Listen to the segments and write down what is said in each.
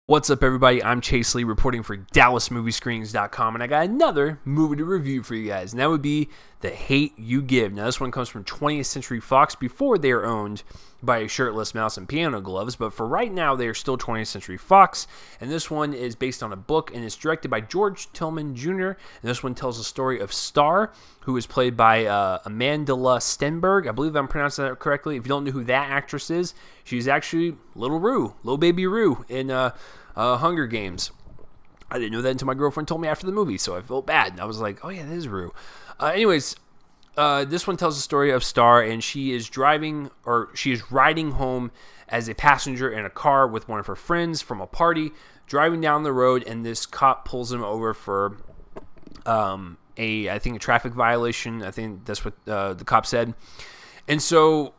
What's up, everybody? I'm Chase Lee reporting for DallasMovieScreenings.com, and I got another movie to review for you guys, and that would be The Hate U Give. Now, this one comes from 20th Century Fox before they are owned by a shirtless mouse and piano gloves, but for right now, they are still 20th Century Fox, and this one is based on a book, and it's directed by George Tillman Jr., and this one tells the story of Starr, who is played by Amandla Stenberg. I believe I'm pronouncing that correctly. If you don't know who that actress is, she's actually Little Baby Rue in Hunger Games. I didn't know that until my girlfriend told me after the movie, so I felt bad. And I was like, oh yeah, that is Rue. This one tells the story of Starr, and she is riding home as a passenger in a car with one of her friends from a party, driving down the road, and this cop pulls him over for I think a traffic violation. I think that's what the cop said. And so,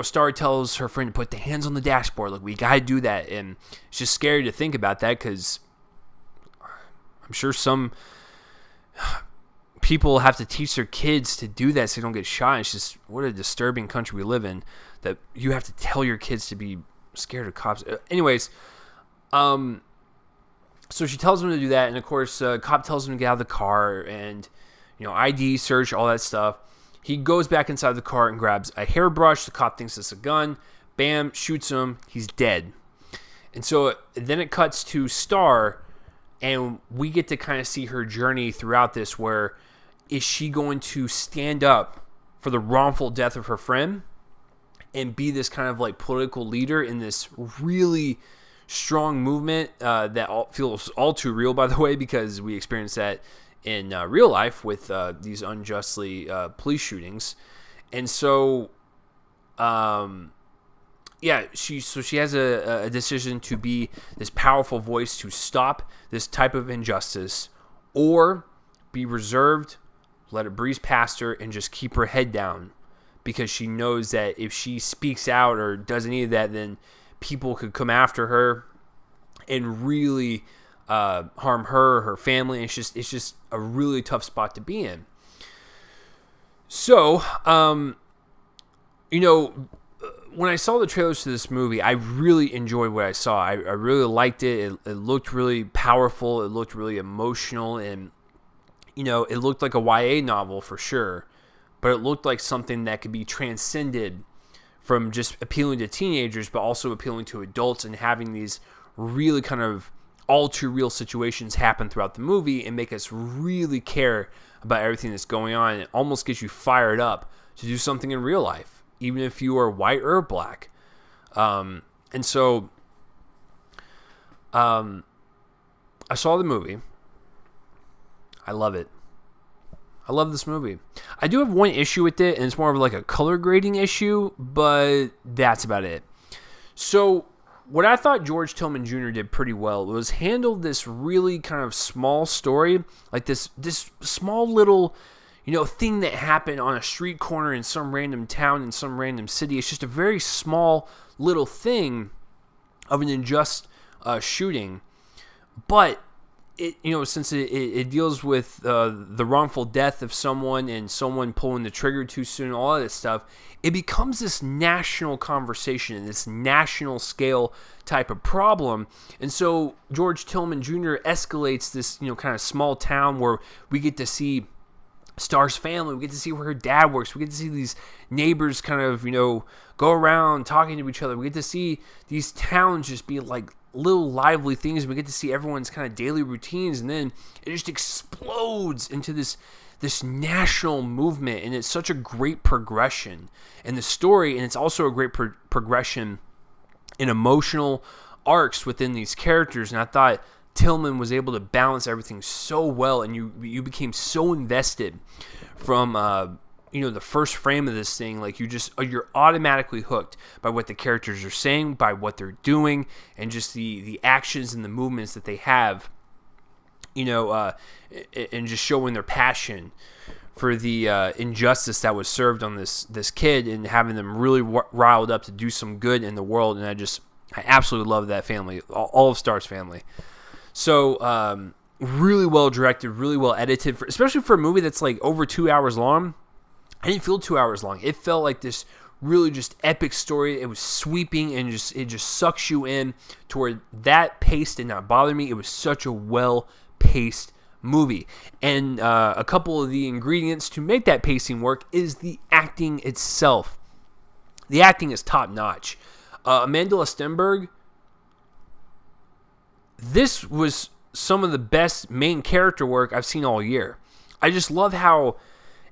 Starr tells her friend to put the hands on the dashboard. Like, we got to do that. And it's just scary to think about that because I'm sure some people have to teach their kids to do that so they don't get shot. It's just, what a disturbing country we live in that you have to tell your kids to be scared of cops. So she tells him to do that. And, of course, cop tells him to get out of the car and, ID search, all that stuff. He goes back inside the car and grabs a hairbrush. The cop thinks it's a gun. Bam, shoots him. He's dead. And so then it cuts to Starr, and we get to kind of see her journey throughout this, where is she going to stand up for the wrongful death of her friend and be this kind of like political leader in this really strong movement that feels all too real, by the way, because we experienced that in real life with these unjustly police shootings. And so she has a decision to be this powerful voice to stop this type of injustice, or be reserved, let it breeze past her, and just keep her head down, because she knows that if she speaks out or does any of that, then people could come after her and really harm her family. It's just a really tough spot to be in. So, when I saw the trailers to this movie, I really enjoyed what I saw. I really liked it. It looked really powerful. It looked really emotional, and it looked like a YA novel for sure. But it looked like something that could be transcended from just appealing to teenagers, but also appealing to adults, and having these really kind of all too real situations happen throughout the movie and make us really care about everything that's going on. It almost gets you fired up to do something in real life, even if you are white or black. I saw the movie. I love it. I love this movie. I do have one issue with it, and it's more of like a color grading issue, but that's about it. So what I thought George Tillman Jr. did pretty well was handle this really kind of small story, like this small little, thing that happened on a street corner in some random town in some random city. It's just a very small little thing of an unjust shooting, but it, since it deals with the wrongful death of someone and someone pulling the trigger too soon, all of this stuff, it becomes this national conversation and this national scale type of problem. And so George Tillman Jr. escalates this, kind of small town where we get to see Starr's family. We get to see where her dad works. We get to see these neighbors kind of, go around talking to each other. We get to see these towns just be like little lively things. We get to see everyone's kind of daily routines, and then it just explodes into this national movement, and it's such a great progression in the story, and it's also a great progression in emotional arcs within these characters. And I thought Tillman was able to balance everything so well, and you became so invested from the first frame of this thing. Like, you're automatically hooked by what the characters are saying, by what they're doing, and just the actions and the movements that they have, and just showing their passion for the injustice that was served on this kid, and having them really riled up to do some good in the world. And I absolutely love that family, all of Starr's family. So really well directed, really well edited, especially for a movie that's like over 2 hours long. I didn't feel 2 hours long. It felt like this really just epic story. It was sweeping and it just sucks you in to where that pace did not bother me. It was such a well-paced movie. And a couple of the ingredients to make that pacing work is the acting itself. The acting is top-notch. Amanda Stenberg, this was some of the best main character work I've seen all year. I just love how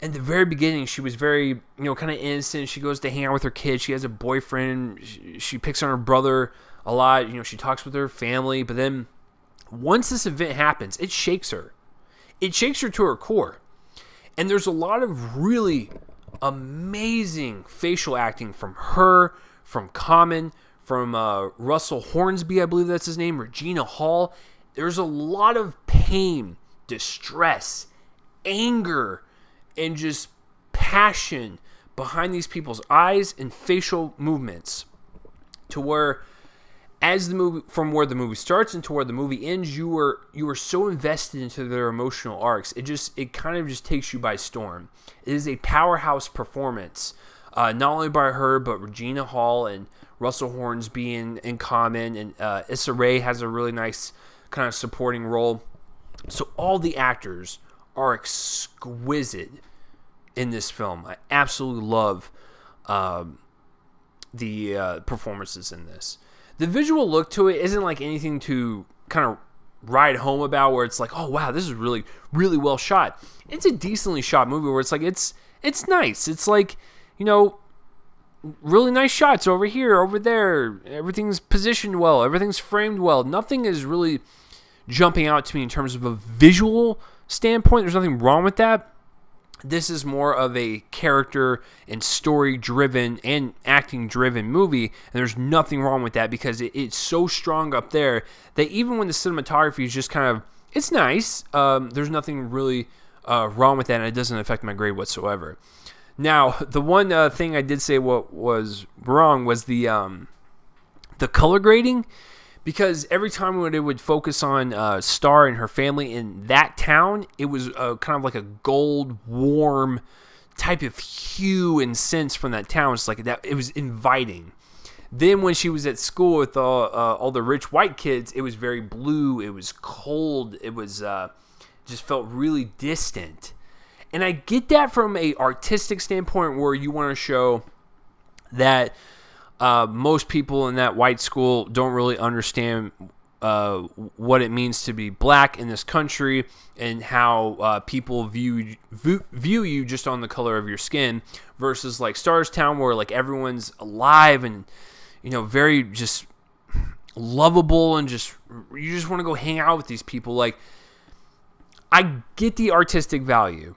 in the very beginning she was very, kind of innocent. She goes to hang out with her kids. She has a boyfriend. She picks on her brother a lot. She talks with her family. But then once this event happens, it shakes her. It shakes her to her core. And there's a lot of really amazing facial acting from her, from Common, from Russell Hornsby, I believe that's his name, Regina Hall. There's a lot of pain, distress, anger, and just passion behind these people's eyes and facial movements, to where from where the movie starts and to where the movie ends, you were so invested into their emotional arcs. It kind of just takes you by storm. It is a powerhouse performance, not only by her, but Regina Hall and Russell Hornsby in Common, and Issa Rae has a really nice kind of supporting role. So all the actors are exquisite in this film. I absolutely love the performances in this. The visual look to it isn't like anything to kind of ride home about, where it's like, oh wow, this is really, really well shot. It's a decently shot movie where it's like, it's nice. It's like, really nice shots over here, over there. Everything's positioned well. Everything's framed well. Nothing is really jumping out to me in terms of a visual standpoint. There's nothing wrong with that. This is more of a character and story-driven and acting-driven movie, and there's nothing wrong with that because it's so strong up there that even when the cinematography is just kind of, it's nice, there's nothing really wrong with that, and it doesn't affect my grade whatsoever. Now, the one thing I did say what was wrong was the color grading, because every time when it would focus on Starr and her family in that town, it was kind of like a gold, warm type of hue and sense from that town. It's like that. It was inviting. Then when she was at school with all the rich white kids, it was very blue. It was cold. It was just felt really distant. And I get that from a artistic standpoint, where you want to show that most people in that white school don't really understand what it means to be black in this country, and how people view you just on the color of your skin, versus like Starr's town, where like everyone's alive and very just lovable, and just you just want to go hang out with these people. Like, I get the artistic value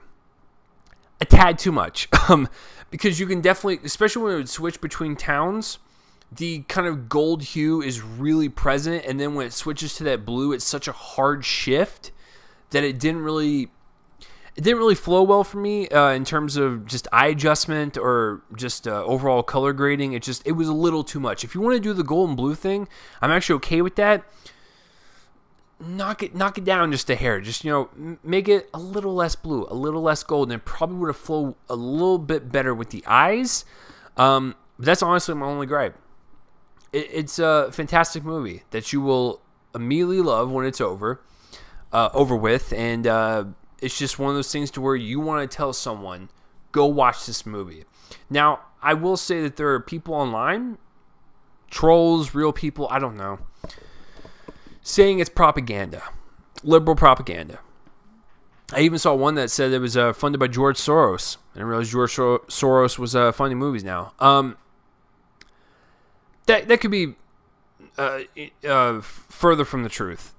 a tad too much. Because you can definitely, especially when it would switch between towns, the kind of gold hue is really present, and then when it switches to that blue, it's such a hard shift that it didn't really flow well for me in terms of just eye adjustment or just overall color grading. It was a little too much. If you want to do the gold and blue thing, I'm actually okay with that. Knock it down just a hair. Just, make it a little less blue, a little less gold, and it probably would have flowed a little bit better with the eyes. But that's honestly my only gripe. It's a fantastic movie that you will immediately love when it's over with, and it's just one of those things to where you want to tell someone, go watch this movie. Now, I will say that there are people online, trolls, real people, I don't know, saying it's propaganda, liberal propaganda. I even saw one that said it was funded by George Soros. I didn't realize George Soros was funding movies now. That could be further from the truth.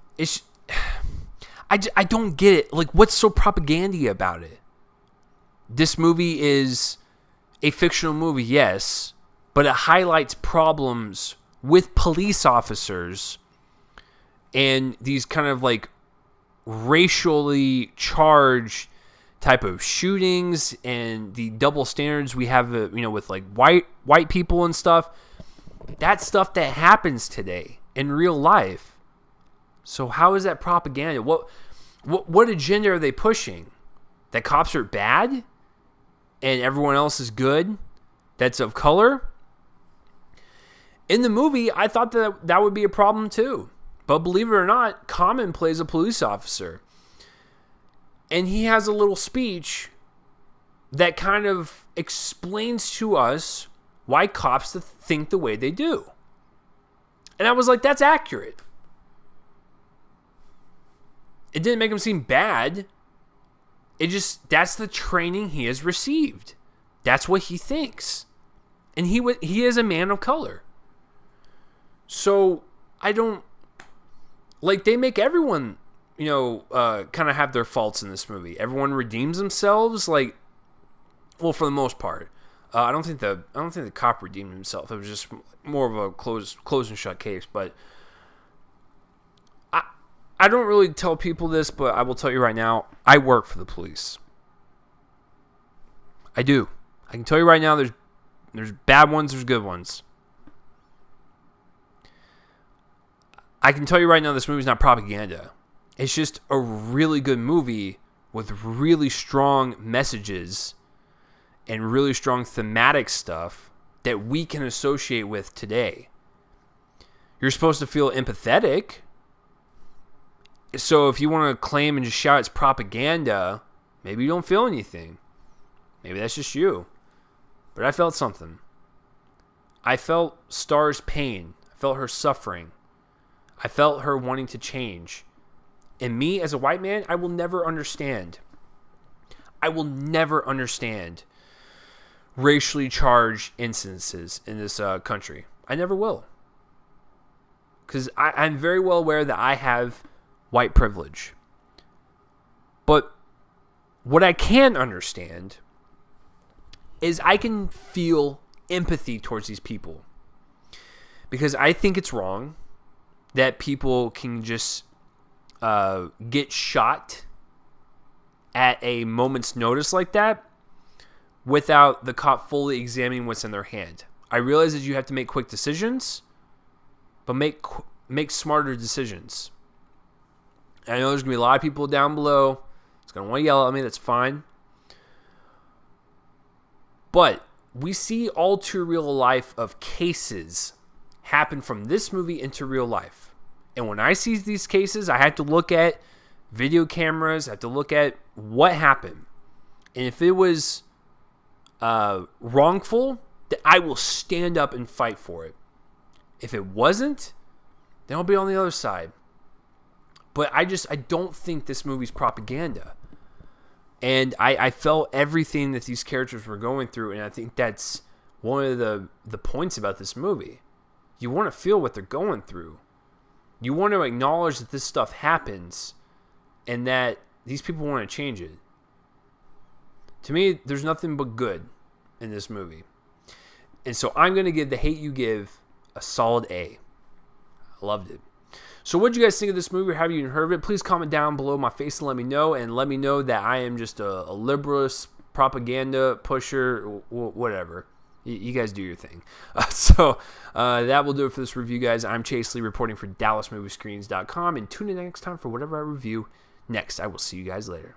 I don't get it. Like, what's so propagandy about it? This movie is a fictional movie, yes, but it highlights problems with police officers and these kind of like racially charged type of shootings and the double standards we have, with like white people and stuff. That's stuff that happens today in real life. So how is that propaganda? What agenda are they pushing? That cops are bad and everyone else is good? that's of color. In the movie, I thought that would be a problem too. But believe it or not, Common plays a police officer. And he has a little speech that kind of explains to us why cops think the way they do. And I was like, that's accurate. It didn't make him seem bad. That's the training he has received. That's what he thinks. And he is a man of color. So I don't, like, they make everyone, kind of have their faults in this movie. Everyone redeems themselves, like, well, for the most part. I don't think the cop redeemed himself. It was just more of a close and shut case. But I don't really tell people this, but I will tell you right now, I work for the police. I do. I can tell you right now, there's bad ones, there's good ones. I can tell you right now, this movie's not propaganda. It's just a really good movie with really strong messages and really strong thematic stuff that we can associate with today. You're supposed to feel empathetic. So if you want to claim and just shout it's propaganda, maybe you don't feel anything. Maybe that's just you. But I felt something. I felt Starr's pain. I felt her suffering. I felt her wanting to change. And me, as a white man, I will never understand. I will never understand racially charged instances in this country. I never will. Because I'm very well aware that I have white privilege. But what I can understand is I can feel empathy towards these people. Because I think it's wrong that people can just get shot at a moment's notice like that without the cop fully examining what's in their hand. I realize that you have to make quick decisions, but make smarter decisions. And I know there's going to be a lot of people down below that's going to want to yell at me. That's fine. But we see all too real life of cases happen from this movie into real life. And when I see these cases, I have to look at video cameras. I have to look at what happened. And if it was wrongful, then I will stand up and fight for it. If it wasn't, then I'll be on the other side. But I don't think this movie's propaganda. And I felt everything that these characters were going through, and I think that's one of the points about this movie. You want to feel what they're going through. You want to acknowledge that this stuff happens and that these people want to change it. To me, there's nothing but good in this movie. And so I'm going to give The Hate U Give a solid A. I loved it. So what do you guys think of this movie, or have you even heard of it? Please comment down below my face and let me know. And let me know that I am just a liberalist, propaganda pusher, whatever. You guys do your thing. So that will do it for this review, guys. I'm Chase Lee reporting for DallasMovieScreens.com. And tune in next time for whatever I review next. I will see you guys later.